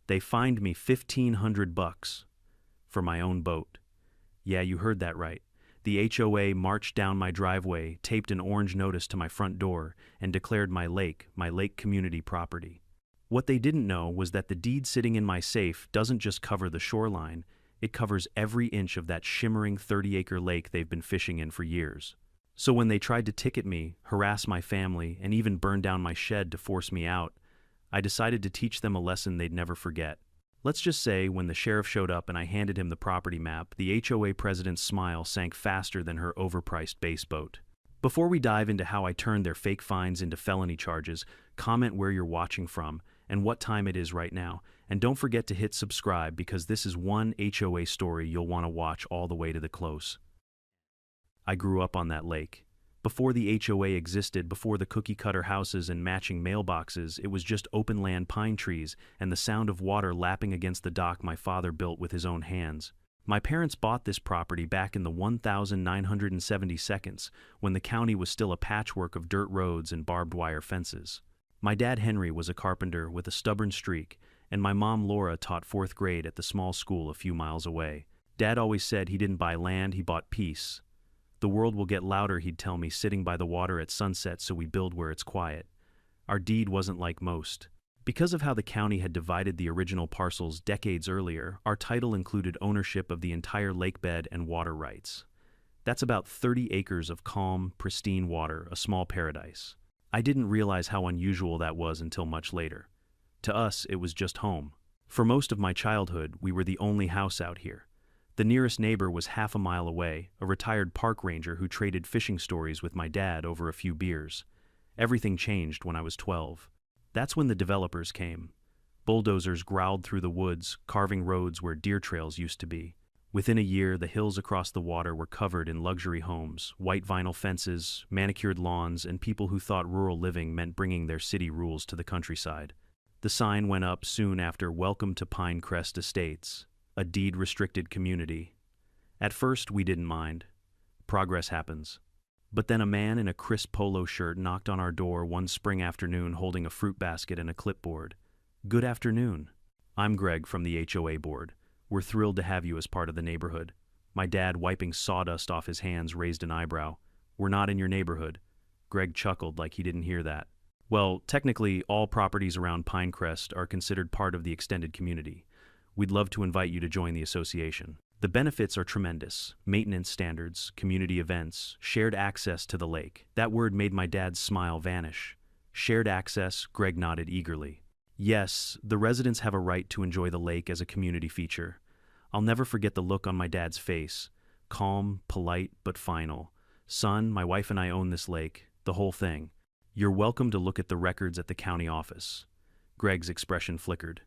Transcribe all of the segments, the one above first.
They fined me $1,500 for my own boat. Yeah, you heard that right. The HOA marched down my driveway, taped an orange notice to my front door, and declared my lake community property. What they didn't know was that the deed sitting in my safe doesn't just cover the shoreline, it covers every inch of that shimmering 30-acre lake they've been fishing in for years. So when they tried to ticket me, harass my family, and even burn down my shed to force me out, I decided to teach them a lesson they'd never forget. Let's just say when the sheriff showed up and I handed him the property map, the HOA president's smile sank faster than her overpriced base boat. Before we dive into how I turned their fake fines into felony charges, comment where you're watching from and what time it is right now. And don't forget to hit subscribe because this is one HOA story you'll want to watch all the way to the close. I grew up on that lake. Before the HOA existed, before the cookie-cutter houses and matching mailboxes, it was just open land pine trees and the sound of water lapping against the dock my father built with his own hands. My parents bought this property back in the 1972 when the county was still a patchwork of dirt roads and barbed wire fences. My dad Henry was a carpenter with a stubborn streak, and my mom Laura taught 4th grade at the small school a few miles away. Dad always said he didn't buy land, he bought peace. The world will get louder, he'd tell me, sitting by the water at sunset, so we build where it's quiet. Our deed wasn't like most. Because of how the county had divided the original parcels decades earlier, our title included ownership of the entire lake bed and water rights. That's about 30 acres of calm, pristine water, a small paradise. I didn't realize how unusual that was until much later. To us, it was just home. For most of my childhood, we were the only house out here. The nearest neighbor was half a mile away, a retired park ranger who traded fishing stories with my dad over a few beers. Everything changed when I was 12. That's when the developers came. Bulldozers growled through the woods, carving roads where deer trails used to be. Within a year, the hills across the water were covered in luxury homes, white vinyl fences, manicured lawns, and people who thought rural living meant bringing their city rules to the countryside. The sign went up soon after "Welcome to Pinecrest Estates," a deed-restricted community. At first, we didn't mind. Progress happens. But then a man in a crisp polo shirt knocked on our door one spring afternoon holding a fruit basket and a clipboard. "Good afternoon. I'm Greg from the HOA board. We're thrilled to have you as part of the neighborhood." My dad, wiping sawdust off his hands, raised an eyebrow. "We're not in your neighborhood." Greg chuckled like he didn't hear that. "Well, technically, all properties around Pinecrest are considered part of the extended community. We'd love to invite you to join the association. The benefits are tremendous. Maintenance standards, community events, shared access to the lake." That word made my dad's smile vanish. Shared access, Greg nodded eagerly. "Yes, the residents have a right to enjoy the lake as a community feature." I'll never forget the look on my dad's face. Calm, polite, but final. "Son, my wife and I own this lake, the whole thing. You're welcome to look at the records at the county office." Greg's expression flickered.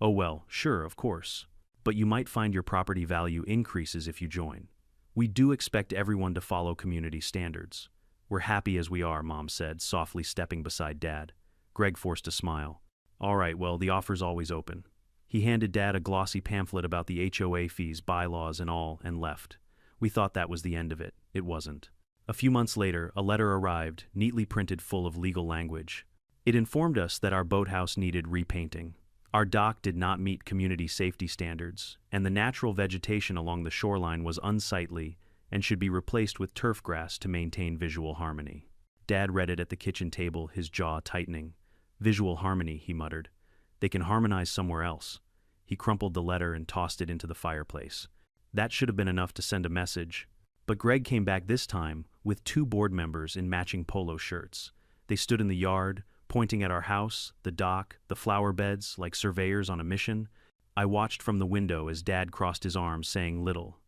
"Oh well, sure, of course. But you might find your property value increases if you join. We do expect everyone to follow community standards." "We're happy as we are," Mom said, softly stepping beside Dad. Greg forced a smile. "All right, well, the offer's always open." He handed Dad a glossy pamphlet about the HOA fees, bylaws, and all, and left. We thought that was the end of it. It wasn't. A few months later, a letter arrived, neatly printed full of legal language. It informed us that our boathouse needed repainting. Our dock did not meet community safety standards, and the natural vegetation along the shoreline was unsightly and should be replaced with turf grass to maintain visual harmony. Dad read it at the kitchen table, his jaw tightening. "Visual harmony," he muttered. "They can harmonize somewhere else." He crumpled the letter and tossed it into the fireplace. That should have been enough to send a message. But Greg came back this time with 2 board members in matching polo shirts. They stood in the yard, pointing at our house, the dock, the flower beds, like surveyors on a mission. I watched from the window as Dad crossed his arms, saying little.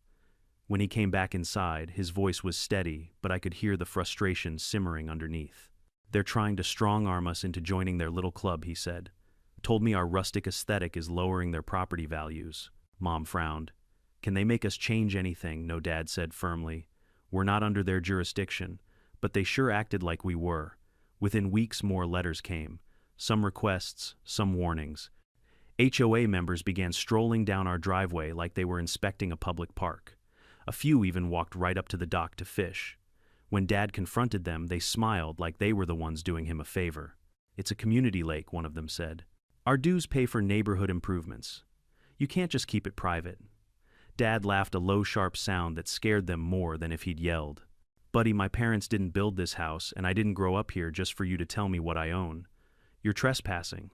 When he came back inside, his voice was steady, but I could hear the frustration simmering underneath. "They're trying to strong-arm us into joining their little club," he said. "Told me our rustic aesthetic is lowering their property values." Mom frowned. "Can they make us change anything?" No, Dad said firmly. "We're not under their jurisdiction, but they sure acted like we were." Within weeks, more letters came. Some requests, some warnings. HOA members began strolling down our driveway like they were inspecting a public park. A few even walked right up to the dock to fish. When Dad confronted them, they smiled like they were the ones doing him a favor. "It's a community lake," one of them said. Our dues pay for neighborhood improvements. You can't just keep it private. Dad laughed a low, sharp sound that scared them more than if he'd yelled. Buddy, my parents didn't build this house, and I didn't grow up here just for you to tell me what I own. You're trespassing.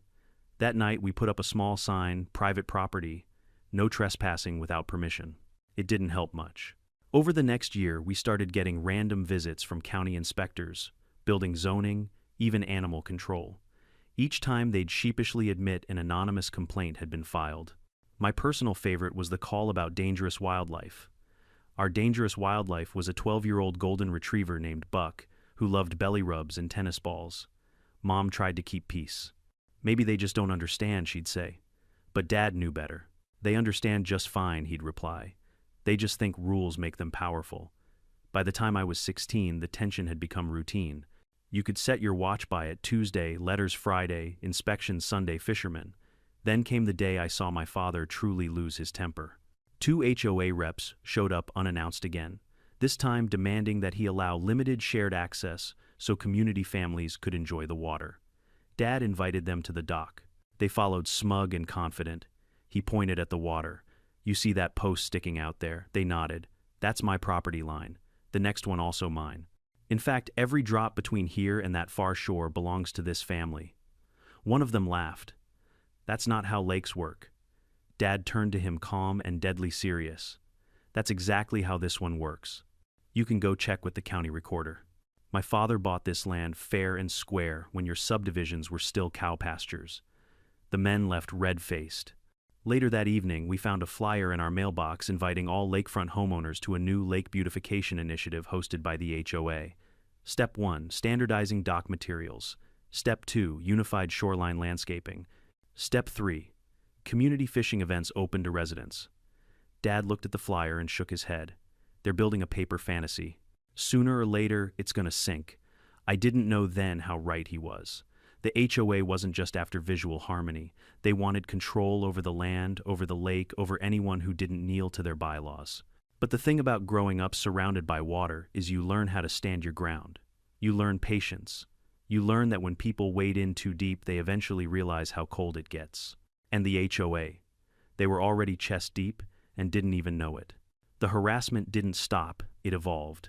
That night, we put up a small sign, private property, no trespassing without permission. It didn't help much. Over the next year, we started getting random visits from county inspectors, building zoning, even animal control. Each time they'd sheepishly admit an anonymous complaint had been filed. My personal favorite was the call about dangerous wildlife. Our dangerous wildlife was a 12-year-old golden retriever named Buck, who loved belly rubs and tennis balls. Mom tried to keep peace. Maybe they just don't understand, she'd say. But Dad knew better. They understand just fine, he'd reply. They just think rules make them powerful. By the time I was 16, the tension had become routine. You could set your watch by it: Tuesday, letters Friday, inspections Sunday, fishermen. Then came the day I saw my father truly lose his temper. 2 HOA reps showed up unannounced again, this time demanding that he allow limited shared access so community families could enjoy the water. Dad invited them to the dock. They followed smug and confident. He pointed at the water. You see that post sticking out there? They nodded. That's my property line. The next one also mine. In fact, every drop between here and that far shore belongs to this family. One of them laughed. That's not how lakes work. Dad turned to him calm and deadly serious. That's exactly how this one works. You can go check with the county recorder. My father bought this land fair and square when your subdivisions were still cow pastures. The men left red-faced. Later that evening, we found a flyer in our mailbox inviting all lakefront homeowners to a new lake beautification initiative hosted by the HOA. Step 1, standardizing dock materials. Step 2, unified shoreline landscaping. Step 3, community fishing events open to residents. Dad looked at the flyer and shook his head. They're building a paper fantasy. Sooner or later, it's gonna sink. I didn't know then how right he was. The HOA wasn't just after visual harmony. They wanted control over the land, over the lake, over anyone who didn't kneel to their bylaws. But the thing about growing up surrounded by water is you learn how to stand your ground. You learn patience. You learn that when people wade in too deep, they eventually realize how cold it gets. And the HOA. They were already chest deep and didn't even know it. The harassment didn't stop, it evolved.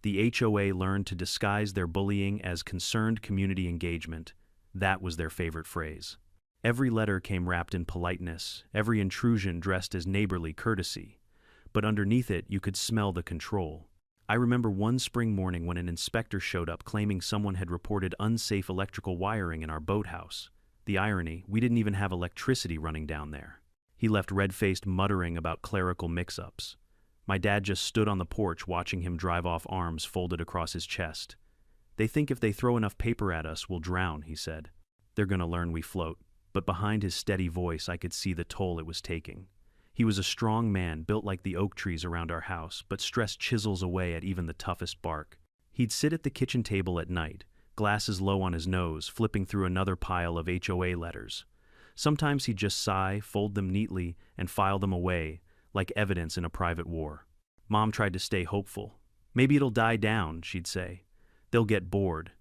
The HOA learned to disguise their bullying as concerned community engagement. That was their favorite phrase. Every letter came wrapped in politeness, every intrusion dressed as neighborly courtesy. But underneath it, you could smell the control. I remember one spring morning when an inspector showed up claiming someone had reported unsafe electrical wiring in our boathouse. The irony, we didn't even have electricity running down there. He left red-faced muttering about clerical mix-ups. My dad just stood on the porch watching him drive off, arms folded across his chest. They think if they throw enough paper at us, we'll drown, he said. They're gonna learn we float. But behind his steady voice, I could see the toll it was taking. He was a strong man, built like the oak trees around our house, but stress chisels away at even the toughest bark. He'd sit at the kitchen table at night, glasses low on his nose, flipping through another pile of HOA letters. Sometimes he'd just sigh, fold them neatly, and file them away, like evidence in a private war. Mom tried to stay hopeful. Maybe it'll die down, she'd say. They'll get bored.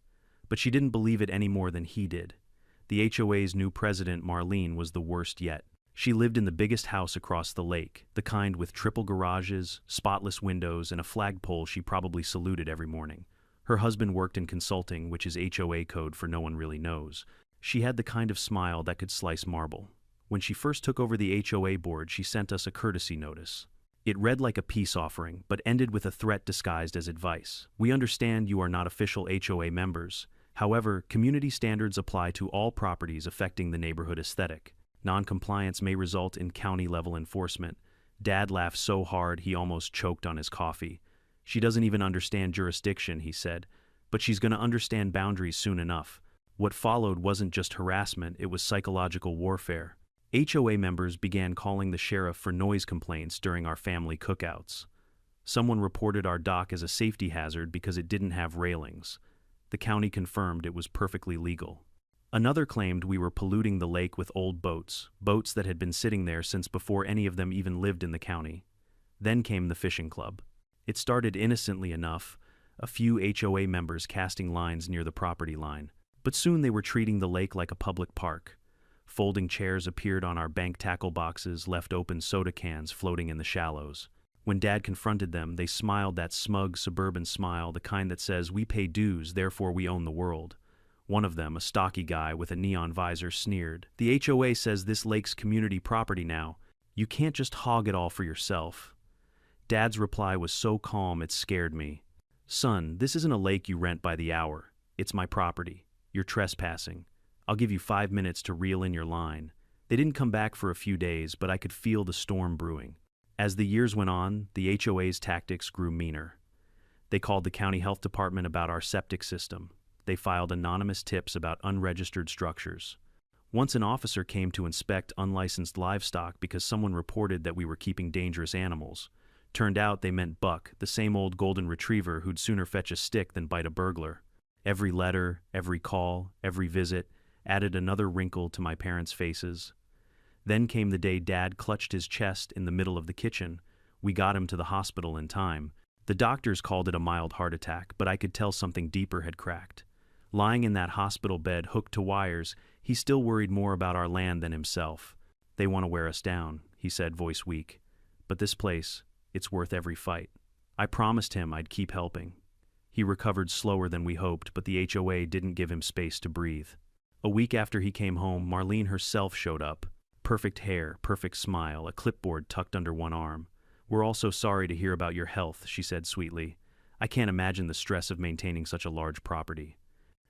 But she didn't believe it any more than he did. The HOA's new president, Marlene, was the worst yet. She lived in the biggest house across the lake, the kind with triple garages, spotless windows, and a flagpole she probably saluted every morning. Her husband worked in consulting, which is HOA code for no one really knows. She had the kind of smile that could slice marble. When she first took over the HOA board, she sent us a courtesy notice. It read like a peace offering, but ended with a threat disguised as advice. We understand you are not official HOA members. However, community standards apply to all properties affecting the neighborhood aesthetic. Non-compliance may result in county-level enforcement. Dad laughed so hard he almost choked on his coffee. She doesn't even understand jurisdiction, he said, but she's going to understand boundaries soon enough. What followed wasn't just harassment, it was psychological warfare. HOA members began calling the sheriff for noise complaints during our family cookouts. Someone reported our dock as a safety hazard because it didn't have railings. The county confirmed it was perfectly legal. Another claimed we were polluting the lake with old boats that had been sitting there since before any of them even lived in the county. Then came the fishing club. It started innocently enough, a few HOA members casting lines near the property line. But soon they were treating the lake like a public park. Folding chairs appeared on our bank tackle boxes, left open soda cans floating in the shallows. When Dad confronted them, they smiled that smug suburban smile, the kind that says, "We pay dues, therefore we own the world." One of them, a stocky guy with a neon visor, sneered, "The HOA says this lake's community property now. You can't just hog it all for yourself." Dad's reply was so calm it scared me. "Son, this isn't a lake you rent by the hour. It's my property. You're trespassing. I'll give you 5 minutes to reel in your line." They didn't come back for a few days, but I could feel the storm brewing. As the years went on, the HOA's tactics grew meaner. They called the county health department about our septic system. They filed anonymous tips about unregistered structures. Once an officer came to inspect unlicensed livestock because someone reported that we were keeping dangerous animals. Turned out they meant Buck, the same old golden retriever who'd sooner fetch a stick than bite a burglar. Every letter, every call, every visit added another wrinkle to my parents' faces. Then came the day Dad clutched his chest in the middle of the kitchen. We got him to the hospital in time. The doctors called it a mild heart attack, but I could tell something deeper had cracked. Lying in that hospital bed, hooked to wires, he still worried more about our land than himself. "They want to wear us down," he said, voice weak. "But this place, it's worth every fight." I promised him I'd keep helping. He recovered slower than we hoped, but the HOA didn't give him space to breathe. A week after he came home, Marlene herself showed up. Perfect hair, perfect smile, a clipboard tucked under one arm. "We're all so sorry to hear about your health," she said sweetly. "I can't imagine the stress of maintaining such a large property.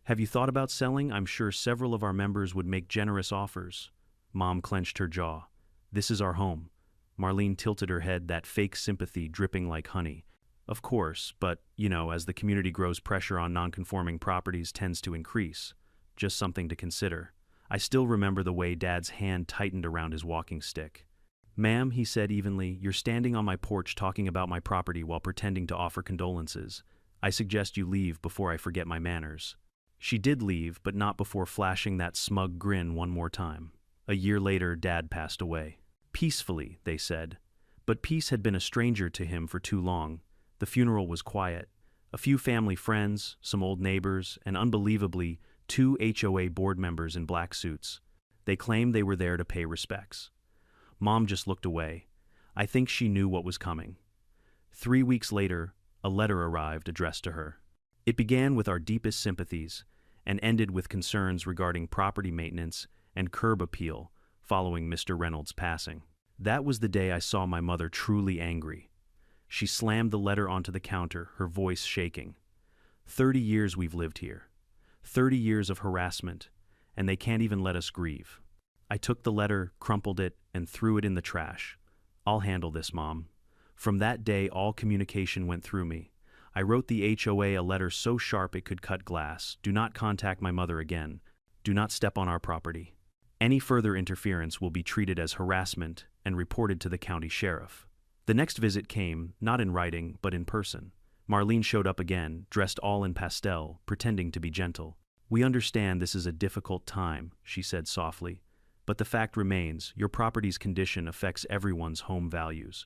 Have you thought about selling? I'm sure several of our members would make generous offers." Mom clenched her jaw. "This is our home." Marlene tilted her head, that fake sympathy dripping like honey. "Of course, but, as the community grows, pressure on non-conforming properties tends to increase. Just something to consider." I still remember the way Dad's hand tightened around his walking stick. "Ma'am," he said evenly, "you're standing on my porch talking about my property while pretending to offer condolences. I suggest you leave before I forget my manners." She did leave, but not before flashing that smug grin one more time. A year later, Dad passed away. Peacefully, they said. But peace had been a stranger to him for too long. The funeral was quiet. A few family friends, some old neighbors, and unbelievably, 2 HOA board members in black suits. They claimed they were there to pay respects. Mom just looked away. I think she knew what was coming. 3 weeks later, a letter arrived addressed to her. It began with our deepest sympathies and ended with concerns regarding property maintenance and curb appeal following Mr. Reynolds' passing. That was the day I saw my mother truly angry. She slammed the letter onto the counter, her voice shaking. 30 years we've lived here. 30 years of harassment, and they can't even let us grieve. I took the letter, crumpled it, and threw it in the trash. "I'll handle this, Mom." From that day, all communication went through me. I wrote the HOA a letter so sharp it could cut glass. "Do not contact my mother again. Do not step on our property. Any further interference will be treated as harassment and reported to the county sheriff." The next visit came, not in writing, but in person. Marlene showed up again, dressed all in pastel, pretending to be gentle. "We understand this is a difficult time," she said softly, "but the fact remains, your property's condition affects everyone's home values.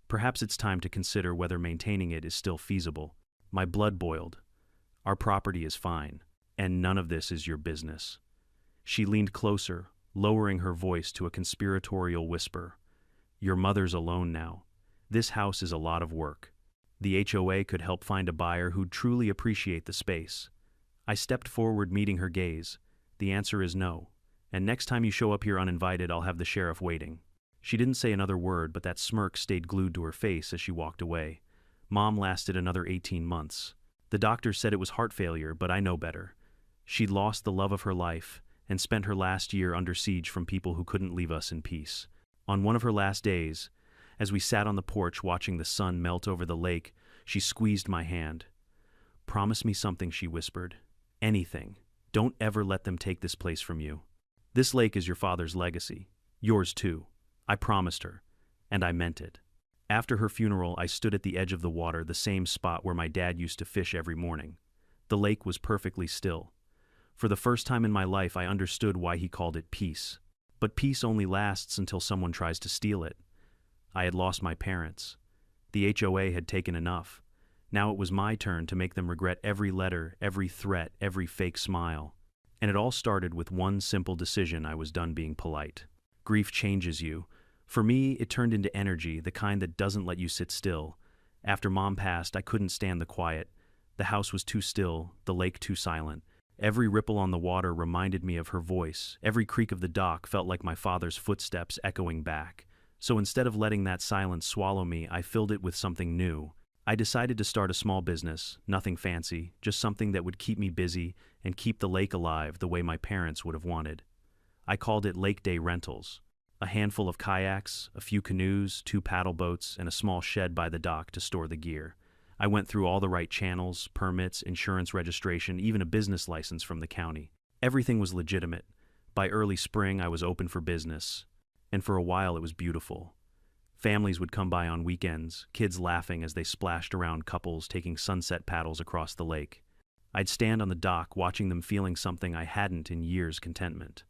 Perhaps it's time to consider whether maintaining it is still feasible." My blood boiled. "Our property is fine, and none of this is your business." She leaned closer, lowering her voice to a conspiratorial whisper. "Your mother's alone now. This house is a lot of work. The HOA could help find a buyer who'd truly appreciate the space." I stepped forward, meeting her gaze. "The answer is no. And next time you show up here uninvited, I'll have the sheriff waiting." She didn't say another word, but that smirk stayed glued to her face as she walked away. Mom lasted another 18 months. The doctor said it was heart failure, but I know better. She'd lost the love of her life and spent her last year under siege from people who couldn't leave us in peace. On one of her last days, as we sat on the porch watching the sun melt over the lake, she squeezed my hand. "Promise me something," she whispered. "Anything. Don't ever let them take this place from you. This lake is your father's legacy. Yours too." I promised her, and I meant it. After her funeral, I stood at the edge of the water, the same spot where my dad used to fish every morning. The lake was perfectly still. For the first time in my life, I understood why he called it peace. But peace only lasts until someone tries to steal it. I had lost my parents. The HOA had taken enough. Now it was my turn to make them regret every letter, every threat, every fake smile. And it all started with one simple decision: I was done being polite. Grief changes you. For me, it turned into energy, the kind that doesn't let you sit still. After Mom passed, I couldn't stand the quiet. The house was too still, the lake too silent. Every ripple on the water reminded me of her voice. Every creak of the dock felt like my father's footsteps echoing back. So instead of letting that silence swallow me, I filled it with something new. I decided to start a small business, nothing fancy, just something that would keep me busy and keep the lake alive the way my parents would have wanted. I called it Lake Day Rentals. A handful of kayaks, a few canoes, 2 paddle boats, and a small shed by the dock to store the gear. I went through all the right channels: permits, insurance registration, even a business license from the county. Everything was legitimate. By early spring, I was open for business. And for a while, it was beautiful. Families would come by on weekends, kids laughing as they splashed around couples taking sunset paddles across the lake. I'd stand on the dock watching them, feeling something I hadn't in years: contentment.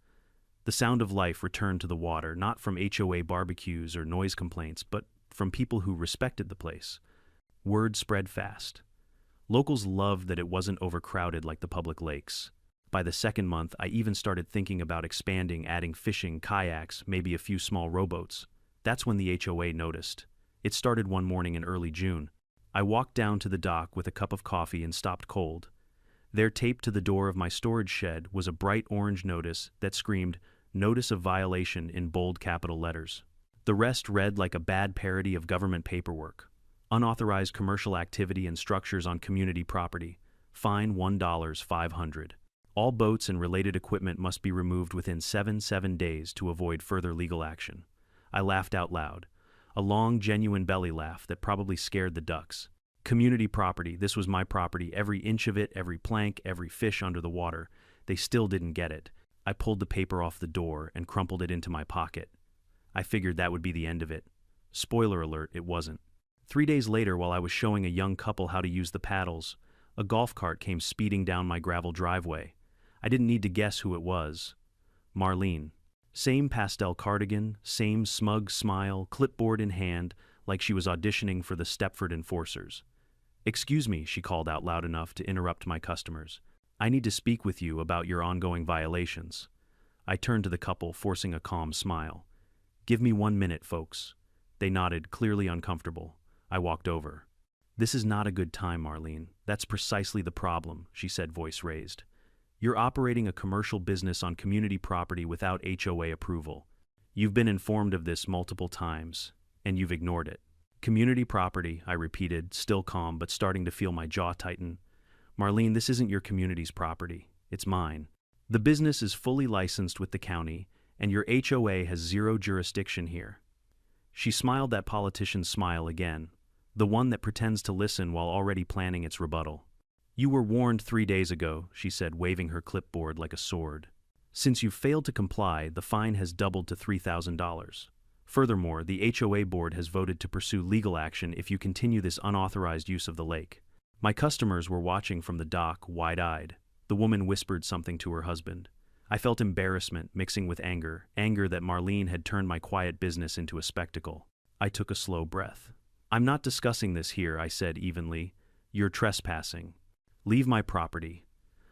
The sound of life returned to the water, not from HOA barbecues or noise complaints, but from people who respected the place. Word spread fast. Locals loved that it wasn't overcrowded like the public lakes. By the second month, I even started thinking about expanding, adding fishing, kayaks, maybe a few small rowboats. That's when the HOA noticed. It started one morning in early June. I walked down to the dock with a cup of coffee and stopped cold. There, taped to the door of my storage shed, was a bright orange notice that screamed, "Notice of Violation," in bold capital letters. The rest read like a bad parody of government paperwork. Unauthorized commercial activity and structures on community property. Fine $1,500. All boats and related equipment must be removed within 7 days to avoid further legal action. I laughed out loud. A long, genuine belly laugh that probably scared the ducks. Community property. This was my property, every inch of it, every plank, every fish under the water. They still didn't get it. I pulled the paper off the door and crumpled it into my pocket. I figured that would be the end of it. Spoiler alert, it wasn't. 3 days later, while I was showing a young couple how to use the paddles, a golf cart came speeding down my gravel driveway. I didn't need to guess who it was. Marlene. Same pastel cardigan, same smug smile, clipboard in hand, like she was auditioning for the Stepford Enforcers. "Excuse me," she called out loud enough to interrupt my customers. "I need to speak with you about your ongoing violations." I turned to the couple, forcing a calm smile. "Give me 1 minute, folks." They nodded, clearly uncomfortable. I walked over. "This is not a good time, Marlene. That's precisely the problem," she said, voice raised. "You're operating a commercial business on community property without HOA approval. You've been informed of this multiple times, and you've ignored it." "Community property," I repeated, still calm but starting to feel my jaw tighten. "Marlene, this isn't your community's property. It's mine. The business is fully licensed with the county, and your HOA has zero jurisdiction here." She smiled that politician's smile again, the one that pretends to listen while already planning its rebuttal. "You were warned 3 days ago," she said, waving her clipboard like a sword. "Since you've failed to comply, the fine has doubled to $3,000. Furthermore, the HOA board has voted to pursue legal action if you continue this unauthorized use of the lake." My customers were watching from the dock, wide-eyed. The woman whispered something to her husband. I felt embarrassment mixing with anger that Marlene had turned my quiet business into a spectacle. I took a slow breath. "I'm not discussing this here," I said evenly. "You're trespassing. Leave my property."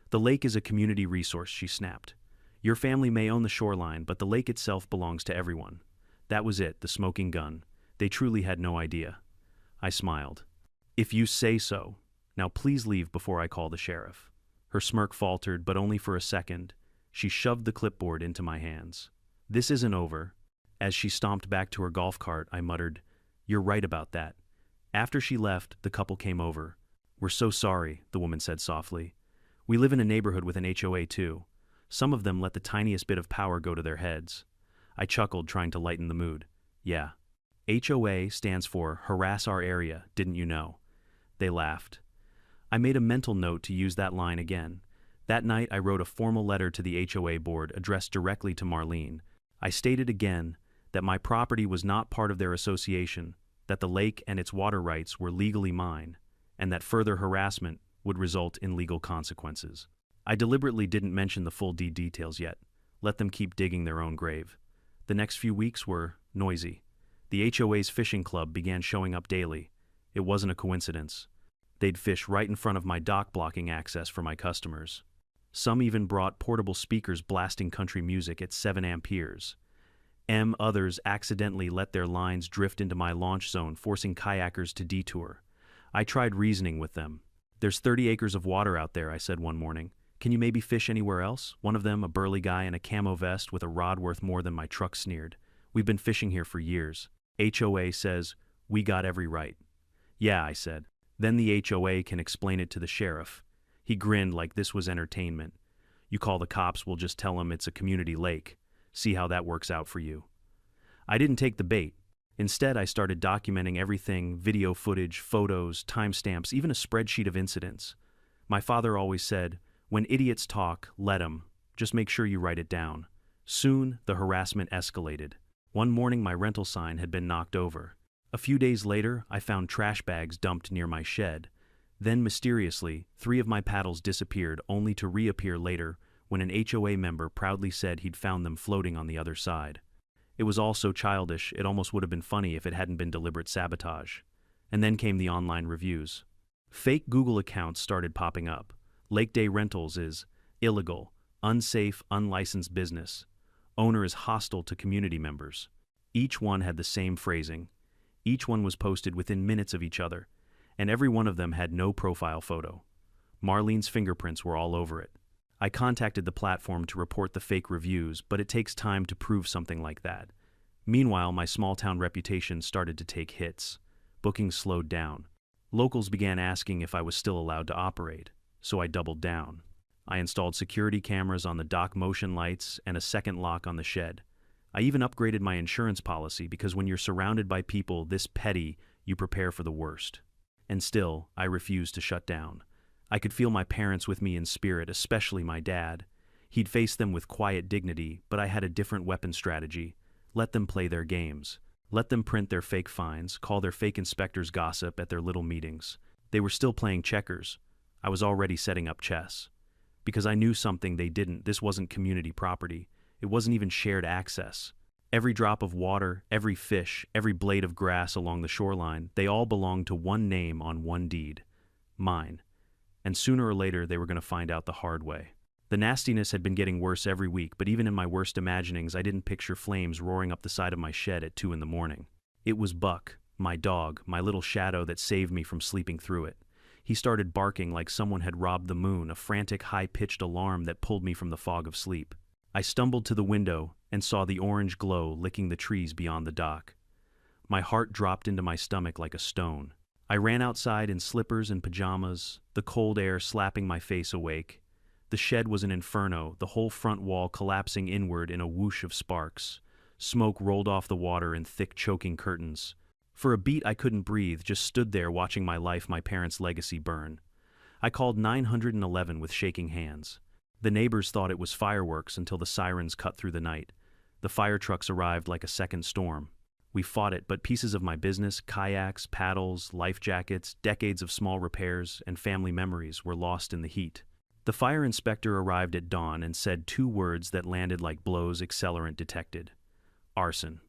"The lake is a community resource," she snapped. "Your family may own the shoreline, but the lake itself belongs to everyone." That was it, the smoking gun. They truly had no idea. I smiled. "If you say so. Now please leave before I call the sheriff." Her smirk faltered, but only for a second. She shoved the clipboard into my hands. "This isn't over." As she stomped back to her golf cart, I muttered, "You're right about that." After she left, the couple came over. "We're so sorry," the woman said softly. "We live in a neighborhood with an HOA too. Some of them let the tiniest bit of power go to their heads." I chuckled, trying to lighten the mood. "Yeah. HOA stands for Harass Our Area, didn't you know?" They laughed. I made a mental note to use that line again. That night, I wrote a formal letter to the HOA board addressed directly to Marlene. I stated again that my property was not part of their association, that the lake and its water rights were legally mine, and that further harassment would result in legal consequences. I deliberately didn't mention the full deed details yet. Let them keep digging their own grave. The next few weeks were noisy. The HOA's fishing club began showing up daily. It wasn't a coincidence. They'd fish right in front of my dock, blocking access for my customers. Some even brought portable speakers blasting country music at 7 amperes. Others accidentally let their lines drift into my launch zone, forcing kayakers to detour. I tried reasoning with them. "There's 30 acres of water out there," I said one morning. "Can you maybe fish anywhere else?" One of them, a burly guy in a camo vest with a rod worth more than my truck, sneered. "We've been fishing here for years. HOA says we got every right." "Yeah," I said. "Then the HOA can explain it to the sheriff." He grinned like this was entertainment. "You call the cops, we'll just tell them it's a community lake. See how that works out for you." I didn't take the bait. Instead, I started documenting everything: video footage, photos, timestamps, even a spreadsheet of incidents. My father always said, "When idiots talk, let 'em. Just make sure you write it down." Soon, the harassment escalated. One morning, my rental sign had been knocked over. A few days later, I found trash bags dumped near my shed. Then, mysteriously, 3 of my paddles disappeared, only to reappear later when an HOA member proudly said he'd found them floating on the other side. It was all so childish, it almost would have been funny if it hadn't been deliberate sabotage. And then came the online reviews. Fake Google accounts started popping up. "Lake Day Rentals is illegal, unsafe, unlicensed business. Owner is hostile to community members." Each one had the same phrasing. Each one was posted within minutes of each other, and every one of them had no profile photo. Marlene's fingerprints were all over it. I contacted the platform to report the fake reviews, but it takes time to prove something like that. Meanwhile, my small-town reputation started to take hits. Bookings slowed down. Locals began asking if I was still allowed to operate, so I doubled down. I installed security cameras on the dock, motion lights, and a second lock on the shed. I even upgraded my insurance policy because when you're surrounded by people this petty, you prepare for the worst. And still, I refused to shut down. I could feel my parents with me in spirit, especially my dad. He'd face them with quiet dignity, but I had a different weapon strategy. Let them play their games. Let them print their fake fines, call their fake inspectors gossip at their little meetings. They were still playing checkers. I was already setting up chess. Because I knew something they didn't. This wasn't community property. It wasn't even shared access. Every drop of water, every fish, every blade of grass along the shoreline, they all belonged to one name on one deed. Mine. And sooner or later, they were going to find out the hard way. The nastiness had been getting worse every week, but even in my worst imaginings, I didn't picture flames roaring up the side of my shed at 2 a.m. It was Buck, my dog, my little shadow that saved me from sleeping through it. He started barking like someone had robbed the moon, a frantic, high-pitched alarm that pulled me from the fog of sleep. I stumbled to the window and saw the orange glow licking the trees beyond the dock. My heart dropped into my stomach like a stone. I ran outside in slippers and pajamas, the cold air slapping my face awake. The shed was an inferno, the whole front wall collapsing inward in a whoosh of sparks. Smoke rolled off the water in thick, choking curtains. For a beat I couldn't breathe, just stood there watching my life, my parents' legacy burn. I called 911 with shaking hands. The neighbors thought it was fireworks until the sirens cut through the night. The fire trucks arrived like a second storm. We fought it, but pieces of my business, kayaks, paddles, life jackets, decades of small repairs, and family memories were lost in the heat. The fire inspector arrived at dawn and said 2 words that landed like blows accelerant detected. Arson.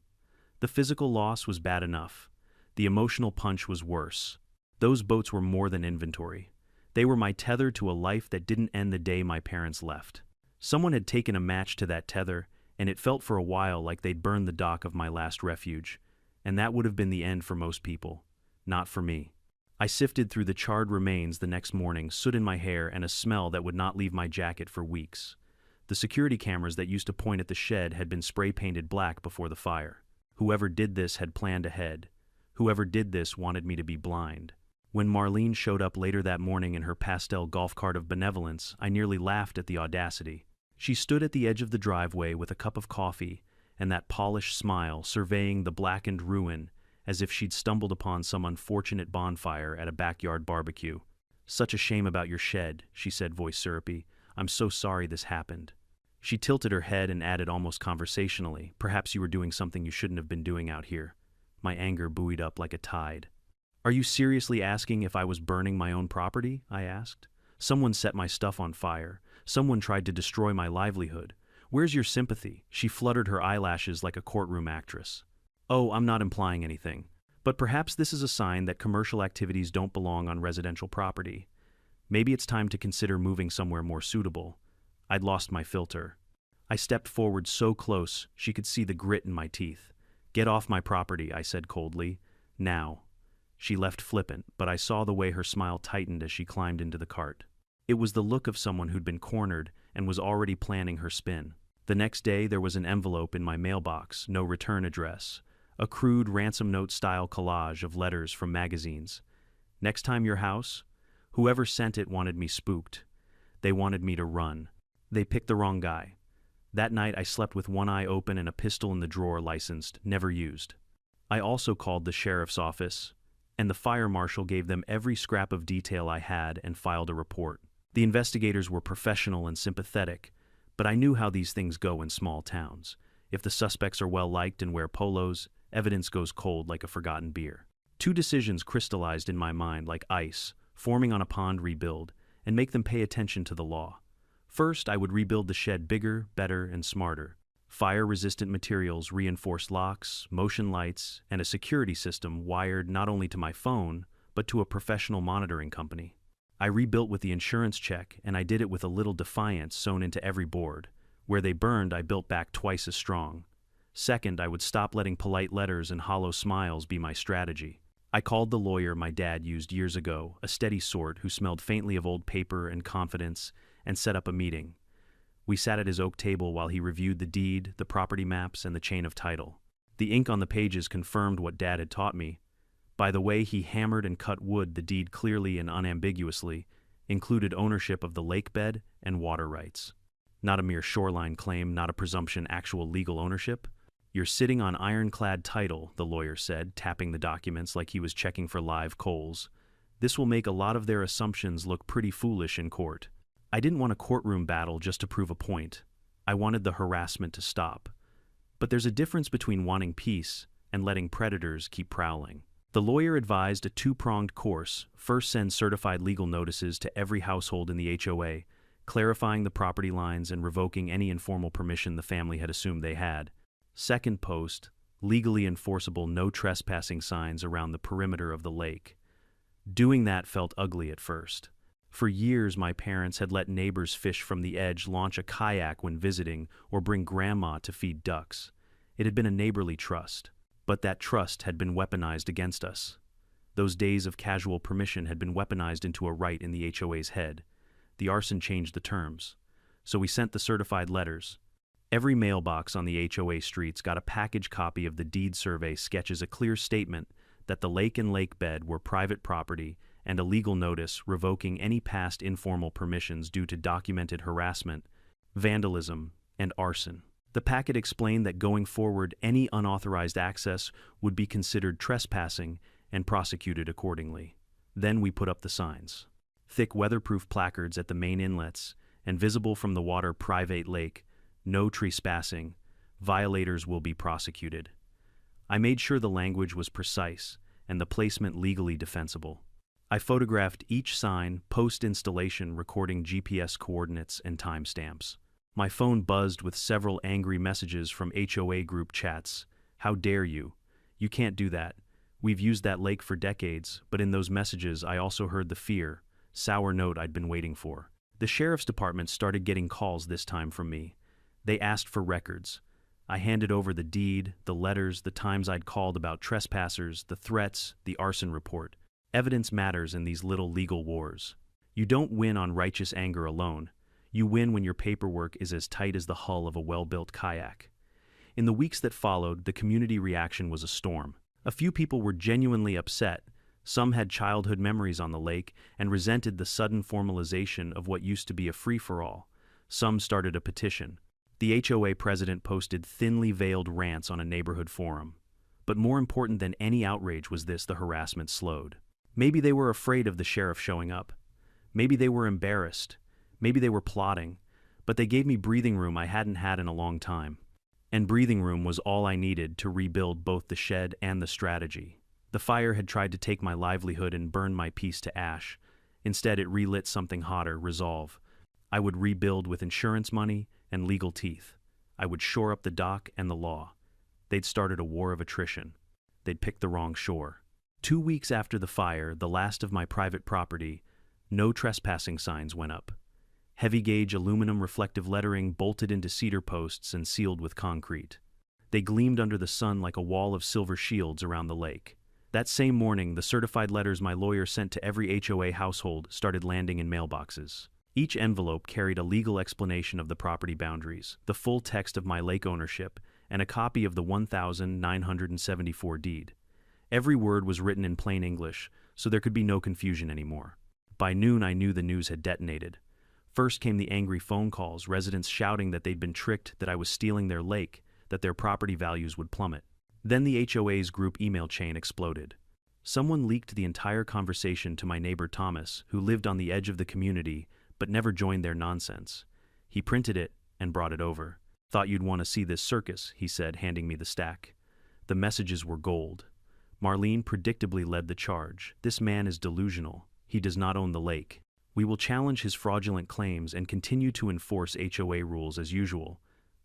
The physical loss was bad enough. The emotional punch was worse. Those boats were more than inventory. They were my tether to a life that didn't end the day my parents left. Someone had taken a match to that tether, and it felt for a while like they'd burned the dock of my last refuge. And that would have been the end for most people. Not for me. I sifted through the charred remains the next morning, soot in my hair and a smell that would not leave my jacket for weeks. The security cameras that used to point at the shed had been spray-painted black before the fire. Whoever did this had planned ahead. Whoever did this wanted me to be blind. When Marlene showed up later that morning in her pastel golf cart of benevolence, I nearly laughed at the audacity. She stood at the edge of the driveway with a cup of coffee and that polished smile, surveying the blackened ruin as if she'd stumbled upon some unfortunate bonfire at a backyard barbecue. "Such a shame about your shed," she said, voice syrupy. "I'm so sorry this happened." She tilted her head and added almost conversationally, "Perhaps you were doing something you shouldn't have been doing out here." My anger buoyed up like a tide. "Are you seriously asking if I was burning my own property?" I asked. "Someone set my stuff on fire. Someone tried to destroy my livelihood. Where's your sympathy?" She fluttered her eyelashes like a courtroom actress. "Oh, I'm not implying anything. But perhaps this is a sign that commercial activities don't belong on residential property. Maybe it's time to consider moving somewhere more suitable. I'd lost my filter. I stepped forward so close she could see the grit in my teeth. "Get off my property," I said coldly. "Now." She left flippant, but I saw the way her smile tightened as she climbed into the cart. It was the look of someone who'd been cornered and was already planning her spin. The next day there was an envelope in my mailbox, no return address, a crude ransom note-style collage of letters from magazines. "Next time your house?" Whoever sent it wanted me spooked. They wanted me to run. They picked the wrong guy. That night I slept with one eye open and a pistol in the drawer, licensed, never used. I also called the sheriff's office, and the fire marshal gave them every scrap of detail I had and filed a report. The investigators were professional and sympathetic, but I knew how these things go in small towns. If the suspects are well-liked and wear polos, evidence goes cold like a forgotten beer. Two decisions crystallized in my mind like ice, forming on a pond rebuild, and make them pay attention to the law. First, I would rebuild the shed bigger, better, and smarter. Fire-resistant materials, reinforced locks, motion lights, and a security system wired not only to my phone, but to a professional monitoring company. I rebuilt with the insurance check, and I did it with a little defiance sewn into every board. Where they burned, I built back twice as strong. Second, I would stop letting polite letters and hollow smiles be my strategy. I called the lawyer my dad used years ago, a steady sort who smelled faintly of old paper and confidence, and set up a meeting. We sat at his oak table while he reviewed the deed, the property maps, and the chain of title. The ink on the pages confirmed what Dad had taught me. By the way he hammered and cut wood, the deed clearly and unambiguously included ownership of the lake bed and water rights. Not a mere shoreline claim, not a presumption, actual legal ownership. "You're sitting on ironclad title," the lawyer said, tapping the documents like he was checking for live coals. "This will make a lot of their assumptions look pretty foolish in court." I didn't want a courtroom battle just to prove a point. I wanted the harassment to stop. But there's a difference between wanting peace and letting predators keep prowling. The lawyer advised a two-pronged course. First, send certified legal notices to every household in the HOA, clarifying the property lines and revoking any informal permission the family had assumed they had. Second, post legally enforceable no trespassing signs around the perimeter of the lake. Doing that felt ugly at first. For years, my parents had let neighbors fish from the edge, launch a kayak when visiting, or bring grandma to feed ducks. It had been a neighborly trust, but that trust had been weaponized against us. Those days of casual permission had been weaponized into a right in the HOA's head. The arson changed the terms. So we sent the certified letters. Every mailbox on the HOA streets got a package copy of the deed survey sketches, a clear statement that the lake and lake bed were private property, and a legal notice revoking any past informal permissions due to documented harassment, vandalism, and arson. The packet explained that going forward, any unauthorized access would be considered trespassing and prosecuted accordingly. Then we put up the signs. Thick weatherproof placards at the main inlets and visible from the water private lake, "No trespassing, violators will be prosecuted." I made sure the language was precise and the placement legally defensible. I photographed each sign post-installation, recording GPS coordinates and timestamps. My phone buzzed with several angry messages from HOA group chats. "How dare you? You can't do that. We've used that lake for decades," but in those messages I also heard the fear, sour note I'd been waiting for. The sheriff's department started getting calls this time from me. They asked for records. I handed over the deed, the letters, the times I'd called about trespassers, the threats, the arson report. Evidence matters in these little legal wars. You don't win on righteous anger alone. You win when your paperwork is as tight as the hull of a well-built kayak. In the weeks that followed, the community reaction was a storm. A few people were genuinely upset. Some had childhood memories on the lake and resented the sudden formalization of what used to be a free-for-all. Some started a petition. The HOA president posted thinly veiled rants on a neighborhood forum. But more important than any outrage was this: the harassment slowed. Maybe they were afraid of the sheriff showing up. Maybe they were embarrassed. Maybe they were plotting. But they gave me breathing room I hadn't had in a long time. And breathing room was all I needed to rebuild both the shed and the strategy. The fire had tried to take my livelihood and burn my peace to ash. Instead, it relit something hotter: resolve. I would rebuild with insurance money and legal teeth. I would shore up the dock and the law. They'd started a war of attrition. They'd picked the wrong shore. 2 weeks after the fire, the last of my private property, no trespassing signs went up. heavy-gauge aluminum reflective lettering bolted into cedar posts and sealed with concrete. They gleamed under the sun like a wall of silver shields around the lake. That same morning, the certified letters my lawyer sent to every HOA household started landing in mailboxes. Each envelope carried a legal explanation of the property boundaries, the full text of my lake ownership, and a copy of the 1974 deed. Every word was written in plain English, so there could be no confusion anymore. By noon, I knew the news had detonated. First came the angry phone calls, residents shouting that they'd been tricked, that I was stealing their lake, that their property values would plummet. Then the HOA's group email chain exploded. Someone leaked the entire conversation to my neighbor Thomas, who lived on the edge of the community but never joined their nonsense. He printed it and brought it over. "Thought you'd want to see this circus," he said, handing me the stack. The messages were gold. Marlene predictably led the charge. "This man is delusional. He does not own the lake. We will challenge his fraudulent claims and continue to enforce HOA rules as usual."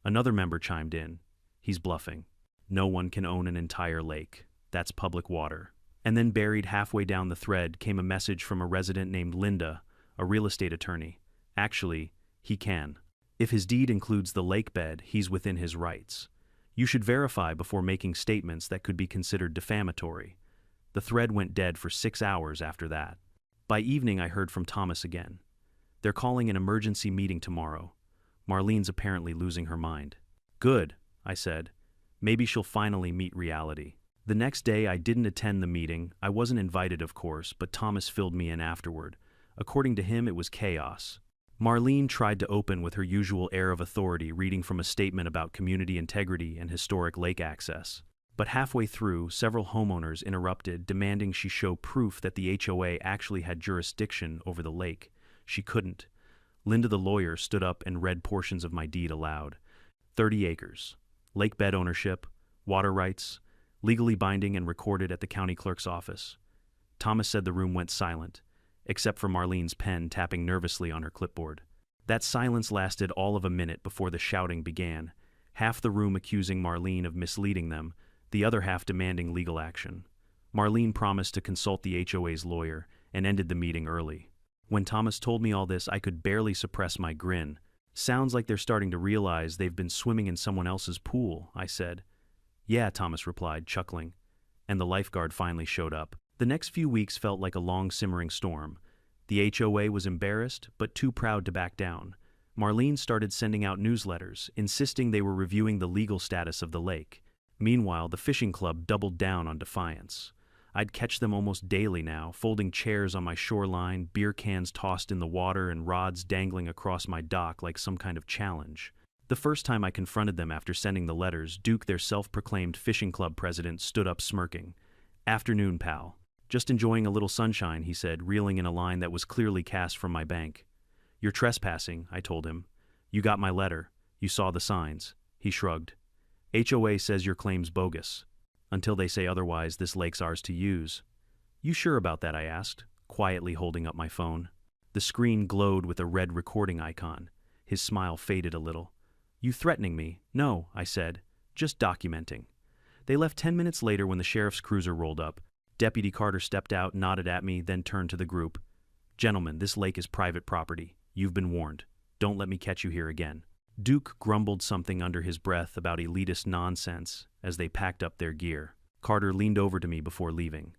Another member chimed in. "He's bluffing. No one can own an entire lake. That's public water." And then buried halfway down the thread came a message from a resident named Linda, a real estate attorney. "Actually, he can. If his deed includes the lake bed, he's within his rights. You should verify before making statements that could be considered defamatory." The thread went dead for 6 hours after that. By evening, I heard from Thomas again. "They're calling an emergency meeting tomorrow. Marlene's apparently losing her mind." "Good," I said. "Maybe she'll finally meet reality." The next day, I didn't attend the meeting. I wasn't invited, of course, but Thomas filled me in afterward. According to him, it was chaos. Marlene tried to open with her usual air of authority, reading from a statement about community integrity and historic lake access. But halfway through, several homeowners interrupted, demanding she show proof that the HOA actually had jurisdiction over the lake. She couldn't. Linda the lawyer stood up and read portions of my deed aloud. 30 acres. Lake bed ownership, water rights, legally binding and recorded at the county clerk's office. Thomas said the room went silent, except for Marlene's pen tapping nervously on her clipboard. That silence lasted all of a minute before the shouting began, half the room accusing Marlene of misleading them, the other half demanding legal action. Marlene promised to consult the HOA's lawyer and ended the meeting early. When Thomas told me all this, I could barely suppress my grin. "Sounds like they're starting to realize they've been swimming in someone else's pool," I said. "Yeah," Thomas replied, chuckling. And the lifeguard finally showed up. The next few weeks felt like a long simmering storm. The HOA was embarrassed, but too proud to back down. Marlene started sending out newsletters, insisting they were reviewing the legal status of the lake. Meanwhile, the fishing club doubled down on defiance. I'd catch them almost daily now, folding chairs on my shoreline, beer cans tossed in the water, and rods dangling across my dock like some kind of challenge. The first time I confronted them after sending the letters, Duke, their self-proclaimed fishing club president, stood up smirking. "Afternoon, pal. Just enjoying a little sunshine," he said, reeling in a line that was clearly cast from my bank. "You're trespassing," I told him. "You got my letter. You saw the signs." He shrugged. "HOA says your claim's bogus. Until they say otherwise, this lake's ours to use." "You sure about that?" I asked, quietly holding up my phone. The screen glowed with a red recording icon. His smile faded a little. "You threatening me?" "No," I said. "Just documenting." They left 10 minutes later when the sheriff's cruiser rolled up. Deputy Carter stepped out, nodded at me, then turned to the group. "Gentlemen, this lake is private property. You've been warned. Don't let me catch you here again." Duke grumbled something under his breath about elitist nonsense as they packed up their gear. Carter leaned over to me before leaving.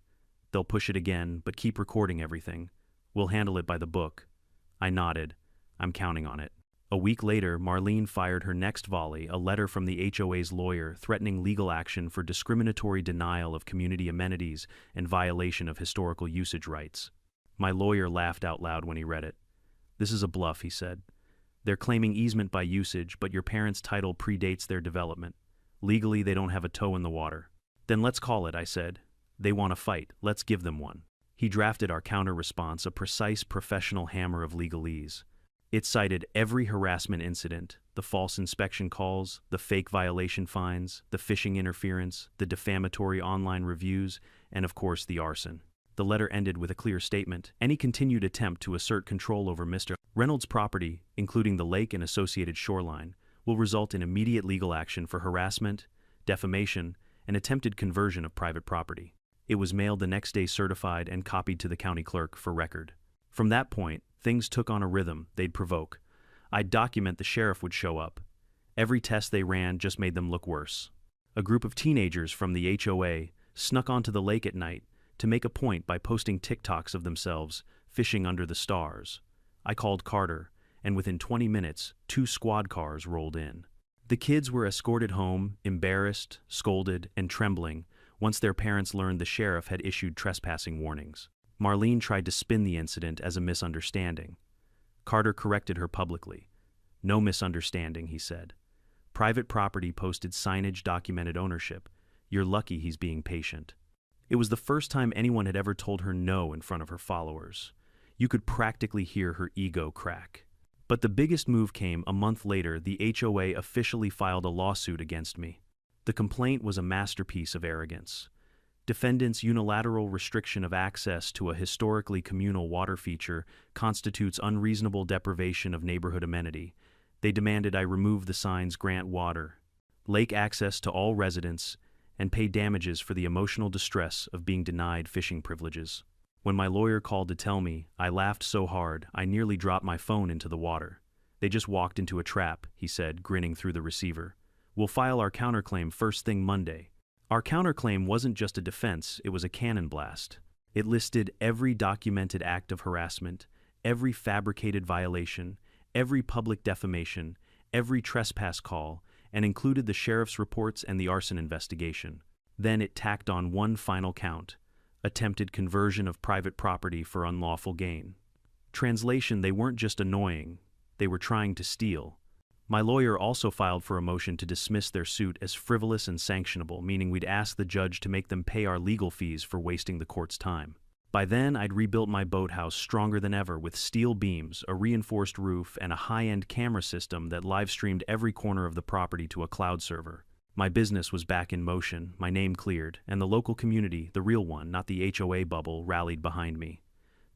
"They'll push it again, but keep recording everything. We'll handle it by the book." I nodded. "I'm counting on it." A week later, Marlene fired her next volley, a letter from the HOA's lawyer threatening legal action for discriminatory denial of community amenities and violation of historical usage rights. My lawyer laughed out loud when he read it. "This is a bluff," he said. "They're claiming easement by usage, but your parents' title predates their development. Legally, they don't have a toe in the water." "Then let's call it," I said. "They want a fight. Let's give them one." He drafted our counter-response, a precise professional hammer of legalese. It cited every harassment incident, the false inspection calls, the fake violation fines, the phishing interference, the defamatory online reviews, and of course the arson. The letter ended with a clear statement. Any continued attempt to assert control over Mr. Reynolds' property, including the lake and associated shoreline, will result in immediate legal action for harassment, defamation, and attempted conversion of private property. It was mailed the next day, certified and copied to the county clerk for record. From that point, things took on a rhythm they'd provoke. I'd document the sheriff would show up. Every test they ran just made them look worse. A group of teenagers from the HOA snuck onto the lake at night to make a point by posting TikToks of themselves fishing under the stars. I called Carter, and within 20 minutes, 2 squad cars rolled in. The kids were escorted home, embarrassed, scolded, and trembling, once their parents learned the sheriff had issued trespassing warnings. Marlene tried to spin the incident as a misunderstanding. Carter corrected her publicly. "No misunderstanding," he said. "Private property posted signage documented ownership. You're lucky he's being patient." It was the first time anyone had ever told her no in front of her followers. You could practically hear her ego crack. But the biggest move came a month later. The HOA officially filed a lawsuit against me. The complaint was a masterpiece of arrogance. Defendants' unilateral restriction of access to a historically communal water feature constitutes unreasonable deprivation of neighborhood amenity. They demanded I remove the signs grant water, lake access to all residents, and pay damages for the emotional distress of being denied fishing privileges. When my lawyer called to tell me, I laughed so hard I nearly dropped my phone into the water. "They just walked into a trap," he said, grinning through the receiver. "We'll file our counterclaim first thing Monday." Our counterclaim wasn't just a defense, it was a cannon blast. It listed every documented act of harassment, every fabricated violation, every public defamation, every trespass call, and included the sheriff's reports and the arson investigation. Then it tacked on one final count: attempted conversion of private property for unlawful gain. Translation: they weren't just annoying, they were trying to steal. My lawyer also filed for a motion to dismiss their suit as frivolous and sanctionable, meaning we'd ask the judge to make them pay our legal fees for wasting the court's time. By then, I'd rebuilt my boathouse stronger than ever with steel beams, a reinforced roof, and a high-end camera system that live-streamed every corner of the property to a cloud server. My business was back in motion, my name cleared, and the local community, the real one, not the HOA bubble, rallied behind me.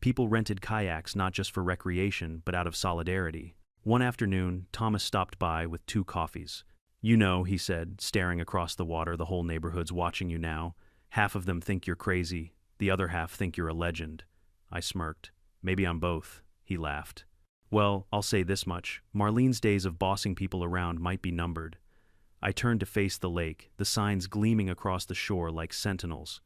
People rented kayaks not just for recreation, but out of solidarity. One afternoon, Thomas stopped by with 2 coffees. "You know," he said, staring across the water, "the whole neighborhood's watching you now. Half of them think you're crazy, the other half think you're a legend." I smirked. "Maybe I'm both," he laughed. "Well, I'll say this much. Marlene's days of bossing people around might be numbered." I turned to face the lake, the signs gleaming across the shore like sentinels.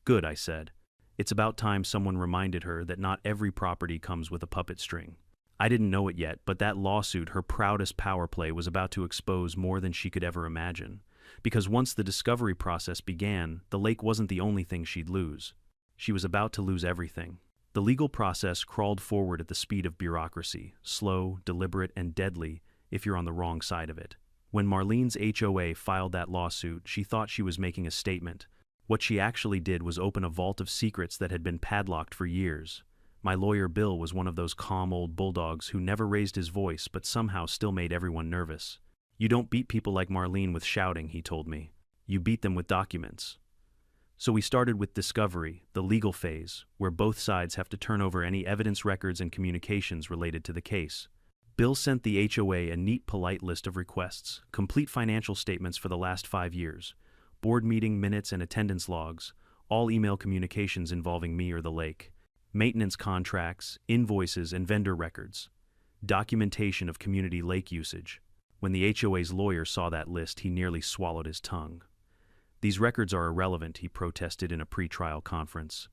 "Good," I said. It's about time someone reminded her that not every property comes with a puppet string. I didn't know it yet, but that lawsuit, her proudest power play, was about to expose more than she could ever imagine. Because once the discovery process began, the lake wasn't the only thing she'd lose. She was about to lose everything. The legal process crawled forward at the speed of bureaucracy, slow, deliberate, and deadly if you're on the wrong side of it. When Marlene's HOA filed that lawsuit, she thought she was making a statement. What she actually did was open a vault of secrets that had been padlocked for years. My lawyer Bill was one of those calm old bulldogs who never raised his voice but somehow still made everyone nervous. "You don't beat people like Marlene with shouting," he told me. "You beat them with documents." So we started with discovery, the legal phase, where both sides have to turn over any evidence records and communications related to the case. Bill sent the HOA a neat, polite list of requests, complete financial statements for the last 5 years, board meeting minutes and attendance logs, all email communications involving me or the lake, maintenance contracts, invoices, and vendor records, documentation of community lake usage. When the HOA's lawyer saw that list, he nearly swallowed his tongue. "These records are irrelevant," he protested in a pre-trial conference.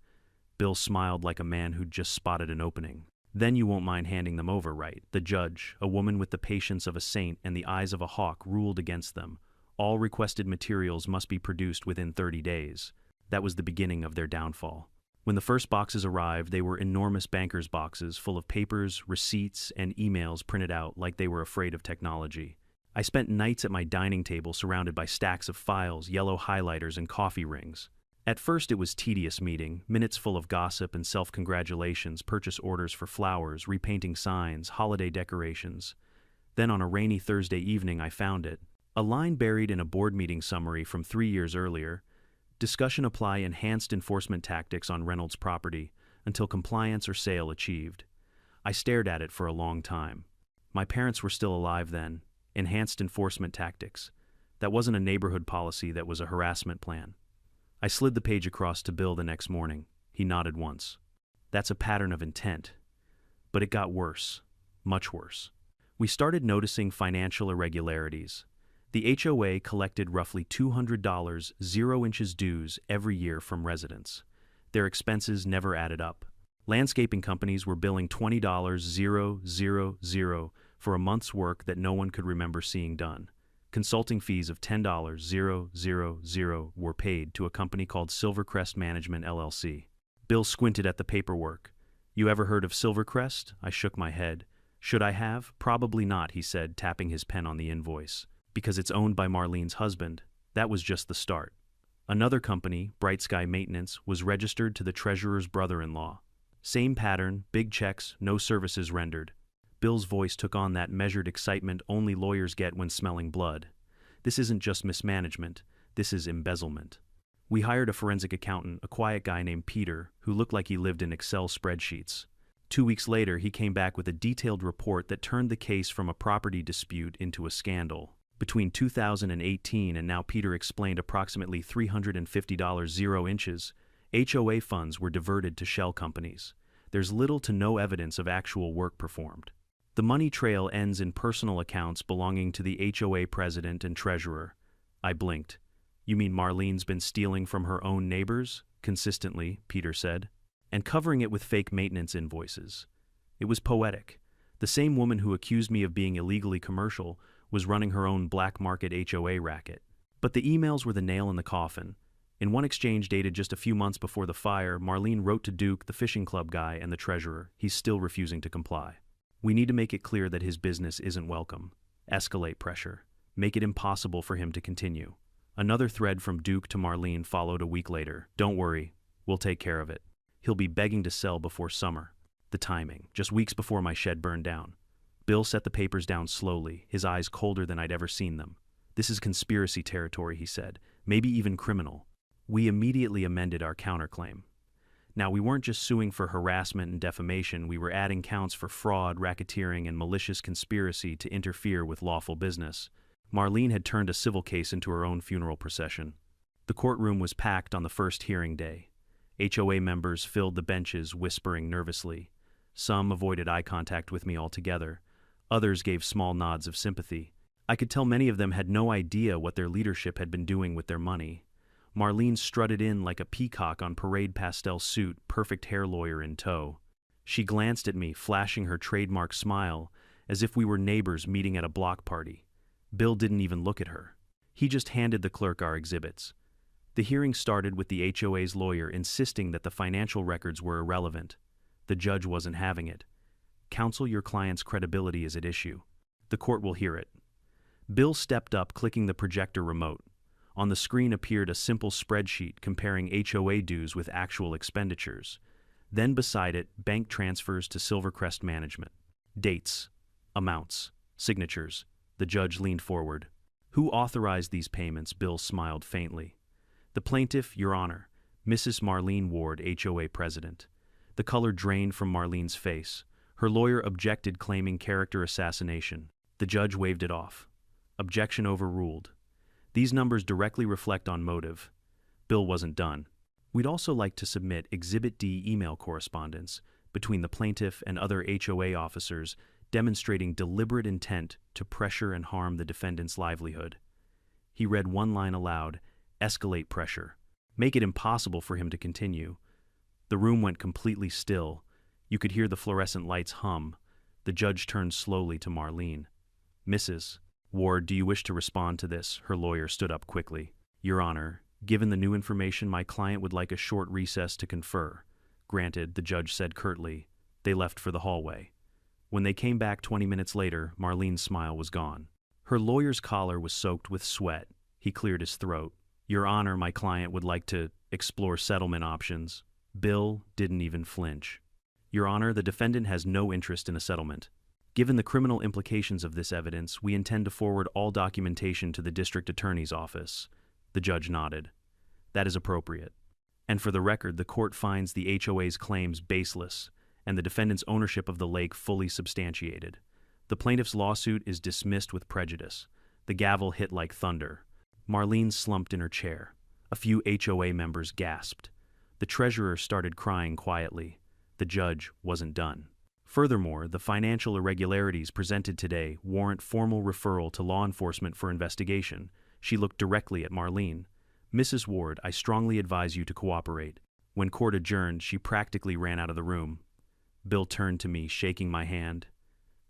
Bill smiled like a man who'd just spotted an opening. "Then you won't mind handing them over, right?" The judge, a woman with the patience of a saint and the eyes of a hawk, ruled against them. All requested materials must be produced within 30 days. That was the beginning of their downfall. When the first boxes arrived, they were enormous banker's boxes full of papers, receipts, and emails printed out like they were afraid of technology. I spent nights at my dining table surrounded by stacks of files, yellow highlighters, and coffee rings. At first it was tedious meeting, minutes full of gossip and self-congratulations, purchase orders for flowers, repainting signs, holiday decorations. Then on a rainy Thursday evening I found it. A line buried in a board meeting summary from 3 years earlier. Discussion: apply enhanced enforcement tactics on Reynolds property until compliance or sale achieved. I stared at it for a long time. My parents were still alive then. Enhanced enforcement tactics. That wasn't a neighborhood policy, that was a harassment plan. I slid the page across to Bill the next morning. He nodded once. "That's a pattern of intent." But it got worse. Much worse. We started noticing financial irregularities. The HOA collected roughly $200 0 dues every year from residents. Their expenses never added up. Landscaping companies were billing $20 0 for a month's work that no one could remember seeing done. Consulting fees of $10 0 were paid to a company called Silvercrest Management LLC. Bill squinted at the paperwork. "You ever heard of Silvercrest?" I shook my head. "Should I have? Probably not," he said, tapping his pen on the invoice. "Because it's owned by Marlene's husband." That was just the start. Another company, Bright Sky Maintenance, was registered to the treasurer's brother-in-law. Same pattern, big checks, no services rendered. Bill's voice took on that measured excitement only lawyers get when smelling blood. "This isn't just mismanagement, this is embezzlement." We hired a forensic accountant, a quiet guy named Peter, who looked like he lived in Excel spreadsheets. 2 weeks later, he came back with a detailed report that turned the case from a property dispute into a scandal. Between 2018 and now, Peter explained, approximately $350 0 HOA funds were diverted to shell companies. There's little to no evidence of actual work performed. The money trail ends in personal accounts belonging to the HOA president and treasurer. I blinked. "You mean Marlene's been stealing from her own neighbors?" "Consistently," Peter said. "And covering it with fake maintenance invoices." It was poetic. The same woman who accused me of being illegally commercial was running her own black market HOA racket. But the emails were the nail in the coffin. In one exchange dated just a few months before the fire, Marlene wrote to Duke, the fishing club guy, and the treasurer. He's still refusing to comply. "We need to make it clear that his business isn't welcome. Escalate pressure. Make it impossible for him to continue." Another thread from Duke to Marlene followed a week later. "Don't worry, we'll take care of it. He'll be begging to sell before summer." The timing, just weeks before my shed burned down. Bill set the papers down slowly, his eyes colder than I'd ever seen them. "This is conspiracy territory," he said, "maybe even criminal." We immediately amended our counterclaim. Now, we weren't just suing for harassment and defamation, we were adding counts for fraud, racketeering, and malicious conspiracy to interfere with lawful business. Marlene had turned a civil case into her own funeral procession. The courtroom was packed on the first hearing day. HOA members filled the benches, whispering nervously. Some avoided eye contact with me altogether. Others gave small nods of sympathy. I could tell many of them had no idea what their leadership had been doing with their money. Marlene strutted in like a peacock on parade pastel suit, perfect hair lawyer in tow. She glanced at me, flashing her trademark smile, as if we were neighbors meeting at a block party. Bill didn't even look at her. He just handed the clerk our exhibits. The hearing started with the HOA's lawyer insisting that the financial records were irrelevant. The judge wasn't having it. "Counsel, your client's credibility is at issue. The court will hear it." Bill stepped up, clicking the projector remote. On the screen appeared a simple spreadsheet comparing HOA dues with actual expenditures. Then beside it, bank transfers to Silvercrest Management. Dates, amounts, signatures. The judge leaned forward. "Who authorized these payments?" Bill smiled faintly. "The plaintiff, Your Honor, Mrs. Marlene Ward, HOA president." The color drained from Marlene's face. Her lawyer objected, claiming character assassination. The judge waved it off. Objection overruled. These numbers directly reflect on motive. Bill wasn't done. "We'd also like to submit Exhibit D email correspondence between the plaintiff and other HOA officers demonstrating deliberate intent to pressure and harm the defendant's livelihood." He read one line aloud: "Escalate pressure. Make it impossible for him to continue." The room went completely still. You could hear the fluorescent lights hum. The judge turned slowly to Marlene. "Mrs. Ward, do you wish to respond to this?" Her lawyer stood up quickly. "Your Honor, given the new information, my client would like a short recess to confer." "Granted," the judge said curtly. They left for the hallway. When they came back 20 minutes later, Marlene's smile was gone. Her lawyer's collar was soaked with sweat. He cleared his throat. "Your Honor, my client would like to explore settlement options." Bill didn't even flinch. "Your Honor, the defendant has no interest in a settlement. Given the criminal implications of this evidence, we intend to forward all documentation to the district attorney's office." The judge nodded. "That is appropriate. And for the record, the court finds the HOA's claims baseless and the defendant's ownership of the lake fully substantiated. The plaintiff's lawsuit is dismissed with prejudice." The gavel hit like thunder. Marlene slumped in her chair. A few HOA members gasped. The treasurer started crying quietly. The judge wasn't done. Furthermore, the financial irregularities presented today warrant formal referral to law enforcement for investigation. She looked directly at Marlene. Mrs. Ward, I strongly advise you to cooperate. When court adjourned, she practically ran out of the room. Bill turned to me, shaking my hand.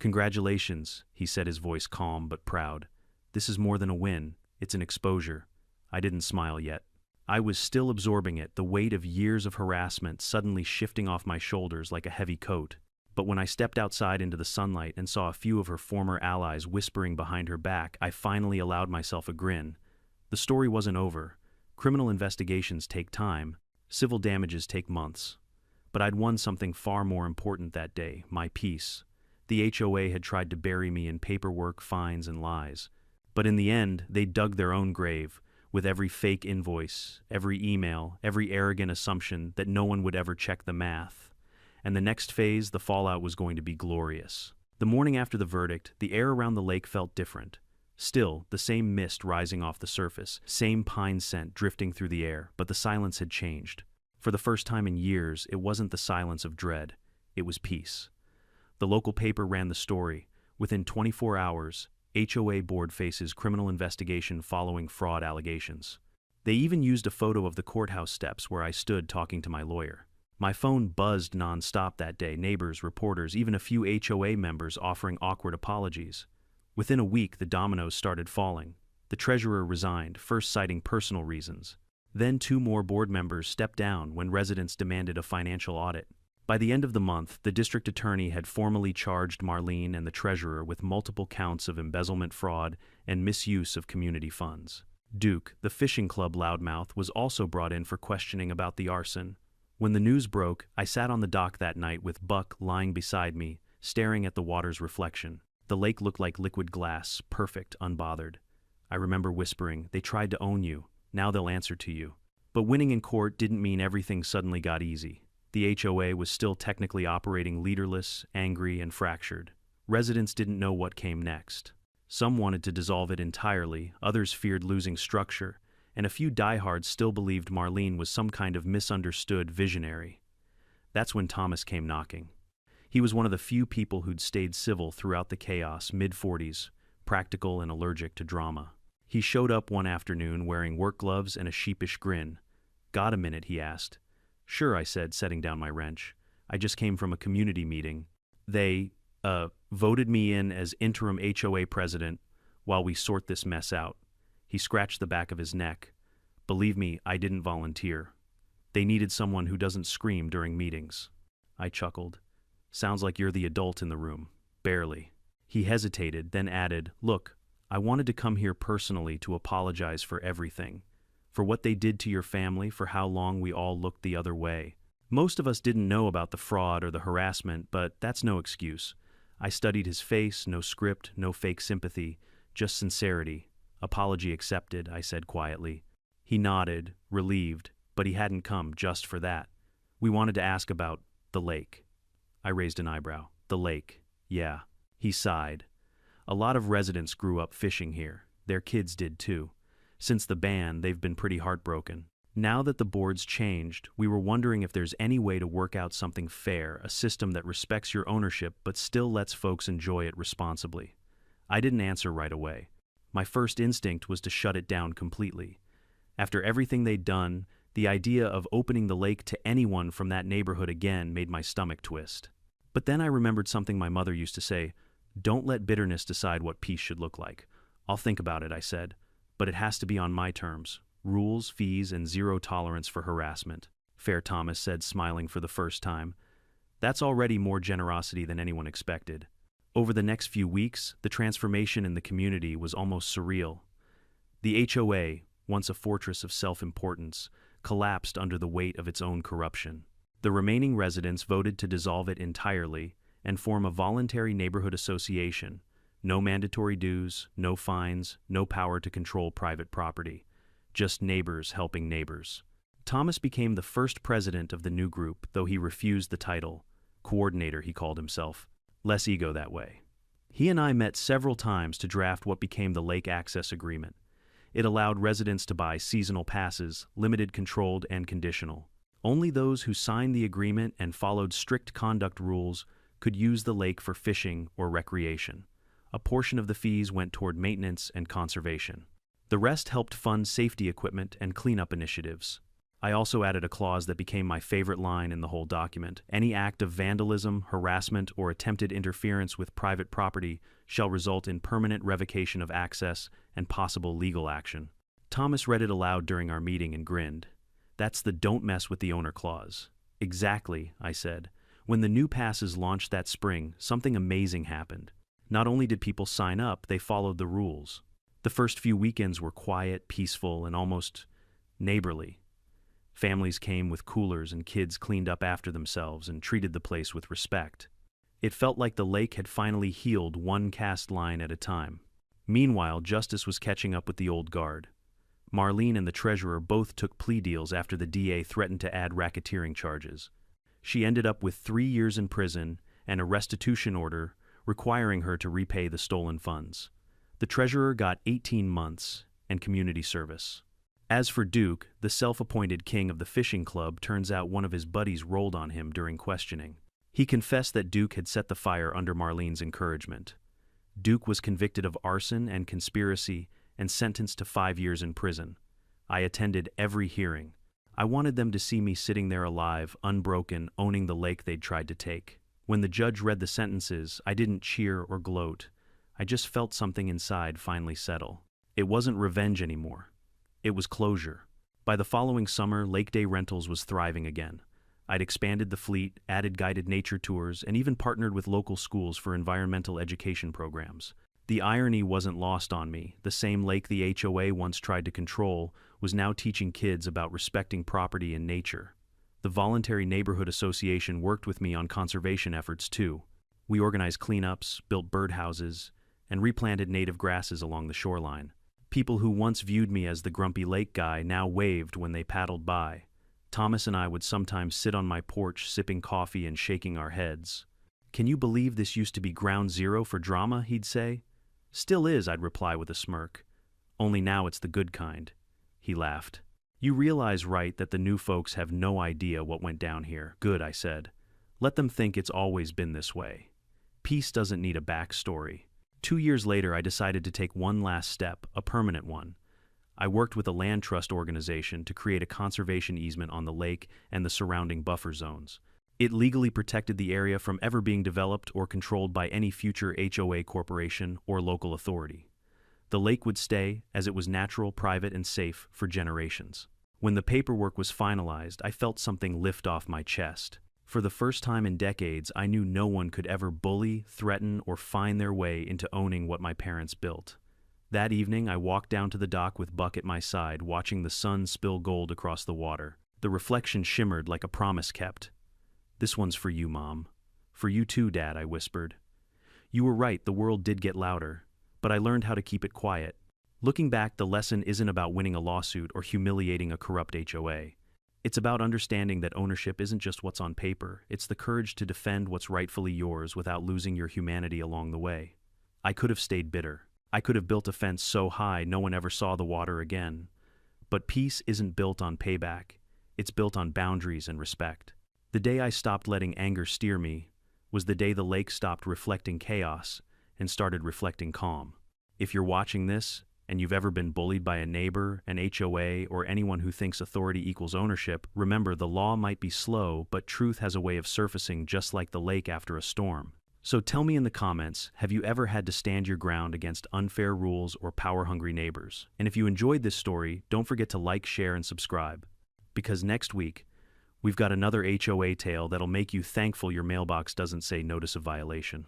Congratulations, he said, his voice calm but proud. This is more than a win, it's an exposure. I didn't smile yet. I was still absorbing it, the weight of years of harassment suddenly shifting off my shoulders like a heavy coat. But when I stepped outside into the sunlight and saw a few of her former allies whispering behind her back, I finally allowed myself a grin. The story wasn't over. Criminal investigations take time. Civil damages take months. But I'd won something far more important that day, my peace. The HOA had tried to bury me in paperwork, fines, and lies. But in the end, they dug their own grave, with every fake invoice, every email, every arrogant assumption that no one would ever check the math. And the next phase, the fallout was going to be glorious. The morning after the verdict, the air around the lake felt different. Still, the same mist rising off the surface, same pine scent drifting through the air, but the silence had changed. For the first time in years, it wasn't the silence of dread. It was peace. The local paper ran the story. Within 24 hours, HOA board faces criminal investigation following fraud allegations. They even used a photo of the courthouse steps where I stood talking to my lawyer. My phone buzzed nonstop that day, neighbors, reporters, even a few HOA members offering awkward apologies. Within a week, the dominoes started falling. The treasurer resigned, first citing personal reasons. Then 2 more board members stepped down when residents demanded a financial audit. By the end of the month, the district attorney had formally charged Marlene and the treasurer with multiple counts of embezzlement, fraud, and misuse of community funds. Duke, the fishing club loudmouth, was also brought in for questioning about the arson. When the news broke, I sat on the dock that night with Buck lying beside me, staring at the water's reflection. The lake looked like liquid glass, perfect, unbothered. I remember whispering, "They tried to own you. Now they'll answer to you." But winning in court didn't mean everything suddenly got easy. The HOA was still technically operating leaderless, angry, and fractured. Residents didn't know what came next. Some wanted to dissolve it entirely, others feared losing structure, and a few diehards still believed Marlene was some kind of misunderstood visionary. That's when Thomas came knocking. He was one of the few people who'd stayed civil throughout the chaos, mid-40s, practical and allergic to drama. He showed up one afternoon wearing work gloves and a sheepish grin. "Got a minute?" he asked. "Sure," I said, setting down my wrench. "I just came from a community meeting. They, voted me in as interim HOA president while we sort this mess out." He scratched the back of his neck. "Believe me, I didn't volunteer. They needed someone who doesn't scream during meetings." I chuckled. "Sounds like you're the adult in the room." "Barely." He hesitated, then added, "Look, I wanted to come here personally to apologize for everything. For what they did to your family, for how long we all looked the other way. Most of us didn't know about the fraud or the harassment, but that's no excuse. I studied his face, no script, no fake sympathy, just sincerity. Apology accepted," I said quietly. He nodded, relieved, but he hadn't come just for that. "We wanted to ask about the lake." I raised an eyebrow. "The lake, yeah." He sighed. "A lot of residents grew up fishing here. Their kids did too. Since the ban, they've been pretty heartbroken. Now that the board's changed, we were wondering if there's any way to work out something fair, a system that respects your ownership but still lets folks enjoy it responsibly." I didn't answer right away. My first instinct was to shut it down completely. After everything they'd done, the idea of opening the lake to anyone from that neighborhood again made my stomach twist. But then I remembered something my mother used to say, "Don't let bitterness decide what peace should look like." "I'll think about it," I said. "But it has to be on my terms. Rules, fees, and zero tolerance for harassment." "Fair," Thomas said, smiling for the first time. "That's already more generosity than anyone expected." Over the next few weeks, the transformation in the community was almost surreal. The HOA, once a fortress of self-importance, collapsed under the weight of its own corruption. The remaining residents voted to dissolve it entirely and form a voluntary neighborhood association. No mandatory dues, no fines, no power to control private property. Just neighbors helping neighbors. Thomas became the first president of the new group, though he refused the title. Coordinator, he called himself. Less ego that way. He and I met several times to draft what became the Lake Access Agreement. It allowed residents to buy seasonal passes, limited, controlled, and conditional. Only those who signed the agreement and followed strict conduct rules could use the lake for fishing or recreation. A portion of the fees went toward maintenance and conservation. The rest helped fund safety equipment and cleanup initiatives. I also added a clause that became my favorite line in the whole document. Any act of vandalism, harassment, or attempted interference with private property shall result in permanent revocation of access and possible legal action. Thomas read it aloud during our meeting and grinned. That's the don't mess with the owner clause. Exactly, I said. When the new passes launched that spring, something amazing happened. Not only did people sign up, they followed the rules. The first few weekends were quiet, peaceful, and almost neighborly. Families came with coolers and kids cleaned up after themselves and treated the place with respect. It felt like the lake had finally healed one cast line at a time. Meanwhile, justice was catching up with the old guard. Marlene and the treasurer both took plea deals after the DA threatened to add racketeering charges. She ended up with 3 years in prison and a restitution order requiring her to repay the stolen funds. The treasurer got 18 months and community service. As for Duke, the self-appointed king of the fishing club, turns out one of his buddies rolled on him during questioning. He confessed that Duke had set the fire under Marlene's encouragement. Duke was convicted of arson and conspiracy and sentenced to 5 years in prison. I attended every hearing. I wanted them to see me sitting there alive, unbroken, owning the lake they'd tried to take. When the judge read the sentences, I didn't cheer or gloat. I just felt something inside finally settle. It wasn't revenge anymore. It was closure. By the following summer, Lake Day Rentals was thriving again. I'd expanded the fleet, added guided nature tours, and even partnered with local schools for environmental education programs. The irony wasn't lost on me. The same lake the HOA once tried to control was now teaching kids about respecting property and nature. The Voluntary Neighborhood Association worked with me on conservation efforts too. We organized cleanups, built birdhouses, and replanted native grasses along the shoreline. People who once viewed me as the grumpy lake guy now waved when they paddled by. Thomas and I would sometimes sit on my porch sipping coffee and shaking our heads. "Can you believe this used to be ground zero for drama?" he'd say. "Still is," I'd reply with a smirk. "Only now it's the good kind." He laughed. "You realize, right, that the new folks have no idea what went down here." "Good," I said. "Let them think it's always been this way. Peace doesn't need a backstory." 2 years later, I decided to take one last step, a permanent one. I worked with a land trust organization to create a conservation easement on the lake and the surrounding buffer zones. It legally protected the area from ever being developed or controlled by any future HOA corporation or local authority. The lake would stay, as it was natural, private, and safe for generations. When the paperwork was finalized, I felt something lift off my chest. For the first time in decades, I knew no one could ever bully, threaten, or find their way into owning what my parents built. That evening, I walked down to the dock with Buck at my side, watching the sun spill gold across the water. The reflection shimmered like a promise kept. "This one's for you, Mom." "For you too, Dad," I whispered. You were right, the world did get louder, but I learned how to keep it quiet. Looking back, the lesson isn't about winning a lawsuit or humiliating a corrupt HOA. It's about understanding that ownership isn't just what's on paper, it's the courage to defend what's rightfully yours without losing your humanity along the way. I could have stayed bitter. I could have built a fence so high no one ever saw the water again. But peace isn't built on payback. It's built on boundaries and respect. The day I stopped letting anger steer me was the day the lake stopped reflecting chaos and started reflecting calm. If you're watching this, and you've ever been bullied by a neighbor, an HOA, or anyone who thinks authority equals ownership, remember the law might be slow, but truth has a way of surfacing just like the lake after a storm. So tell me in the comments, have you ever had to stand your ground against unfair rules or power-hungry neighbors? And if you enjoyed this story, don't forget to like, share, and subscribe. Because next week, we've got another HOA tale that'll make you thankful your mailbox doesn't say notice of violation.